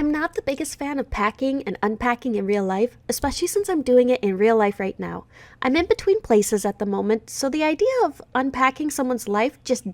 I'm not the biggest fan of packing and unpacking in real life, especially since I'm doing it in real life right now. I'm in between places at the moment, so the idea of unpacking someone's life just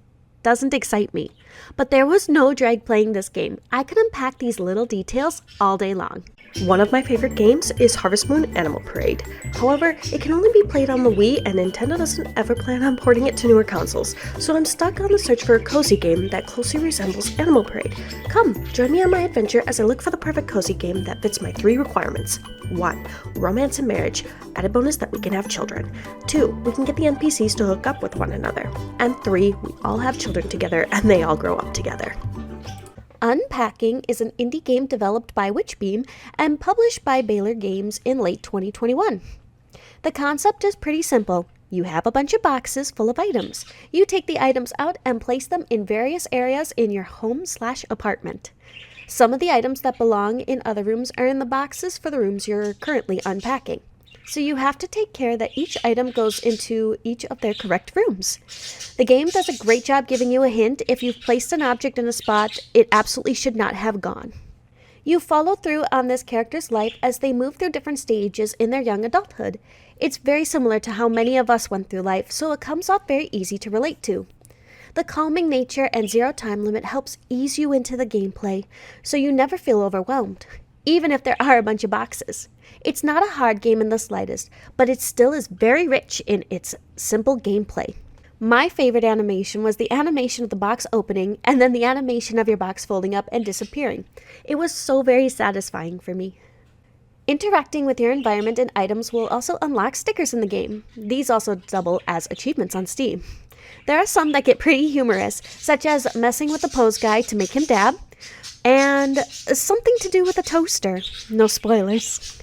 doesn't excite me. But there was no drag playing this game. I could unpack these little details all day long. One of my favorite games is Harvest Moon Animal Parade. However, it can only be played on the Wii, and Nintendo doesn't ever plan on porting it to newer consoles, so I'm stuck on the search for a cozy game that closely resembles Animal Parade. Come, join me on my adventure as I look for the perfect cozy game that fits my 3 requirements. 1. Romance and marriage. Added bonus that we can have children. 2. We can get the NPCs to hook up with one another. And 3. We all have children together and they all grow up together. Unpacking is an indie game developed by Witchbeam and published by Baylor Games in late 2021. The concept is pretty simple. You have a bunch of boxes full of items. You take the items out and place them in various areas in your home/apartment. Some of the items that belong in other rooms are in the boxes for the rooms you're currently unpacking. So you have to take care that each item goes into each of their correct rooms. The game does a great job giving you a hint if you've placed an object in a spot it absolutely should not have gone. You follow through on this character's life as they move through different stages in their young adulthood. It's very similar to how many of us went through life, so it comes off very easy to relate to. The calming nature and 0 time limit helps ease you into the gameplay, so you never feel overwhelmed, even if there are a bunch of boxes. It's not a hard game in the slightest, but it still is very rich in its simple gameplay. My favorite animation was the animation of the box opening and then the animation of your box folding up and disappearing. It was so very satisfying for me. Interacting with your environment and items will also unlock stickers in the game. These also double as achievements on Steam. There are some that get pretty humorous, such as messing with the pose guy to make him dab, and something to do with a toaster. No spoilers.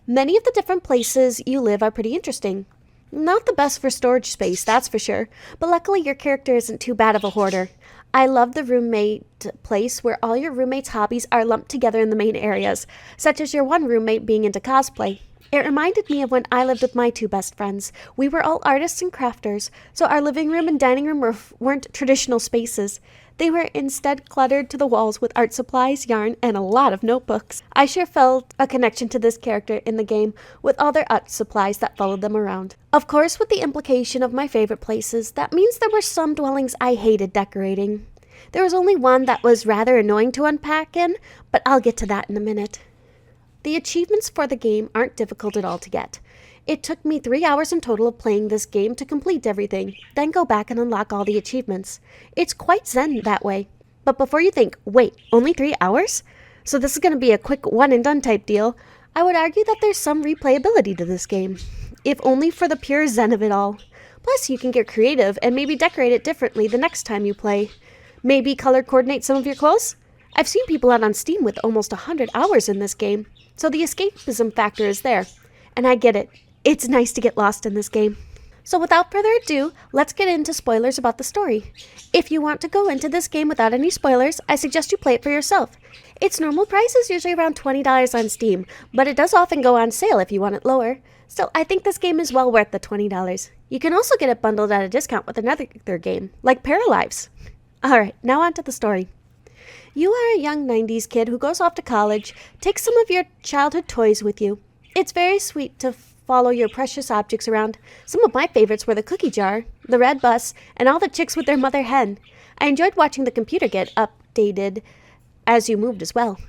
Many of the different places you live are pretty interesting. Not the best for storage space, that's for sure, but luckily your character isn't too bad of a hoarder. I love the roommate place where all your roommates' hobbies are lumped together in the main areas, such as your one roommate being into cosplay. It reminded me of when I lived with my 2 best friends. We were all artists and crafters, so our living room and dining room weren't traditional spaces. They were instead cluttered to the walls with art supplies, yarn, and a lot of notebooks. I sure felt a connection to this character in the game with all their art supplies that followed them around. Of course, with the implication of my favorite places, that means there were some dwellings I hated decorating. There was only one that was rather annoying to unpack in, but I'll get to that in a minute. The achievements for the game aren't difficult at all to get. It took me 3 hours in total of playing this game to complete everything, then go back and unlock all the achievements. It's quite zen that way. But before you think, wait, only 3 hours? So this is going to be a quick one and done type deal, I would argue that there's some replayability to this game, if only for the pure zen of it all. Plus, you can get creative and maybe decorate it differently the next time you play. Maybe color coordinate some of your clothes? I've seen people out on Steam with almost 100 hours in this game, so the escapism factor is there. And I get it. It's nice to get lost in this game. So without further ado, let's get into spoilers about the story. If you want to go into this game without any spoilers, I suggest you play it for yourself. Its normal price is usually around $20 on Steam, but it does often go on sale if you want it lower. Still, I think this game is well worth the $20. You can also get it bundled at a discount with another game, like Paralives. Alright, now on to the story. You are a young 90s kid who goes off to college, takes some of your childhood toys with you. It's very sweet to follow your precious objects around. Some of my favorites were the cookie jar, the red bus, and all the chicks with their mother hen. I enjoyed watching the computer get updated as you moved as well.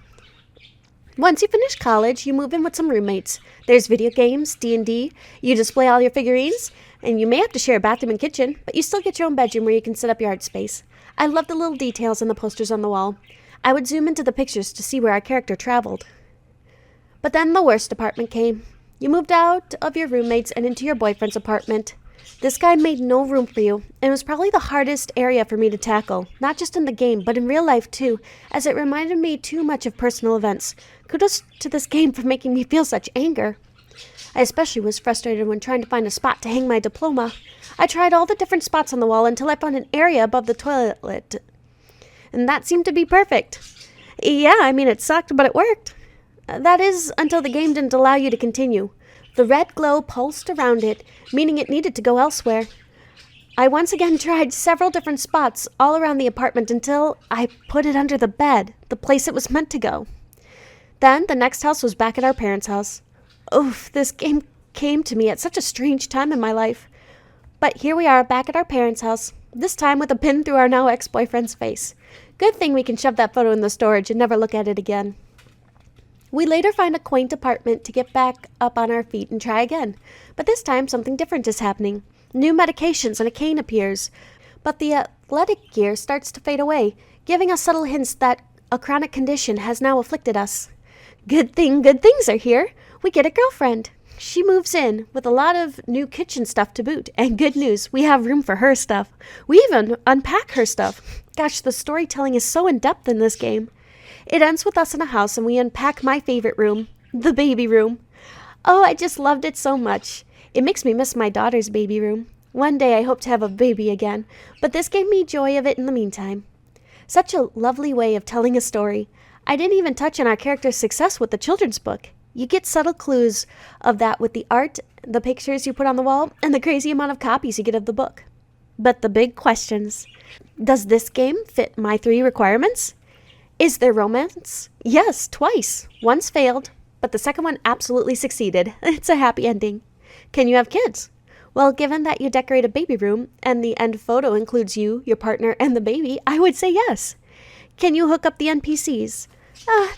Once you finish college, you move in with some roommates. There's video games, D&D, you display all your figurines, and you may have to share a bathroom and kitchen, but you still get your own bedroom where you can set up your art space. I love the little details and the posters on the wall. I would zoom into the pictures to see where our character traveled. But then the worst apartment came. You moved out of your roommates and into your boyfriend's apartment. This guy made no room for you, and it was probably the hardest area for me to tackle, not just in the game, but in real life too, as it reminded me too much of personal events. Kudos to this game for making me feel such anger. I especially was frustrated when trying to find a spot to hang my diploma. I tried all the different spots on the wall until I found an area above the toilet, and that seemed to be perfect. Yeah, I mean, it sucked, but it worked. That is, until the game didn't allow you to continue. The red glow pulsed around it, meaning it needed to go elsewhere. I once again tried several different spots all around the apartment until I put it under the bed, the place it was meant to go. Then the next house was back at our parents' house. Oof, this game came to me at such a strange time in my life. But here we are back at our parents' house, this time with a pin through our now ex-boyfriend's face. Good thing we can shove that photo in the storage and never look at it again. We later find a quaint apartment to get back up on our feet and try again. But this time something different is happening. New medications and a cane appears. But the athletic gear starts to fade away, giving us subtle hints that a chronic condition has now afflicted us. Good thing good things are here. We get a girlfriend. She moves in with a lot of new kitchen stuff to boot. And good news, we have room for her stuff. We even unpack her stuff. Gosh, the storytelling is so in-depth in this game. It ends with us in a house and we unpack my favorite room, the baby room. Oh, I just loved it so much. It makes me miss my daughter's baby room. One day I hope to have a baby again, but this gave me joy of it in the meantime. Such a lovely way of telling a story. I didn't even touch on our character's success with the children's book. You get subtle clues of that with the art, the pictures you put on the wall, and the crazy amount of copies you get of the book. But the big questions. Does this game fit my 3 requirements? Is there romance? Yes, twice. Once failed, but the second one absolutely succeeded. It's a happy ending. Can you have kids? Well, given that you decorate a baby room and the end photo includes you, your partner, and the baby, I would say yes. Can you hook up the NPCs?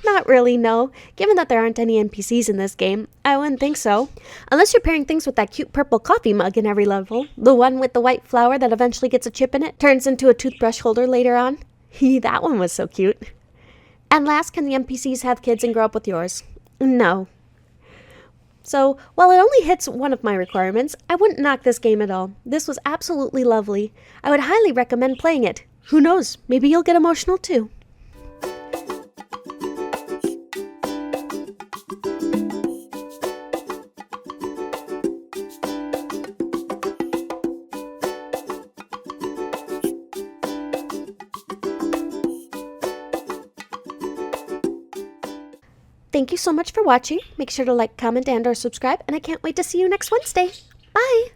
Not really, no. Given that there aren't any NPCs in this game, I wouldn't think so. Unless you're pairing things with that cute purple coffee mug in every level. The one with the white flower that eventually gets a chip in it, turns into a toothbrush holder later on. That one was so cute. And last, can the NPCs have kids and grow up with yours? No. So, while it only hits one of my requirements, I wouldn't knock this game at all. This was absolutely lovely. I would highly recommend playing it. Who knows, maybe you'll get emotional too. Thank you so much for watching. Make sure to like, comment, and/or subscribe, and I can't wait to see you next Wednesday. Bye!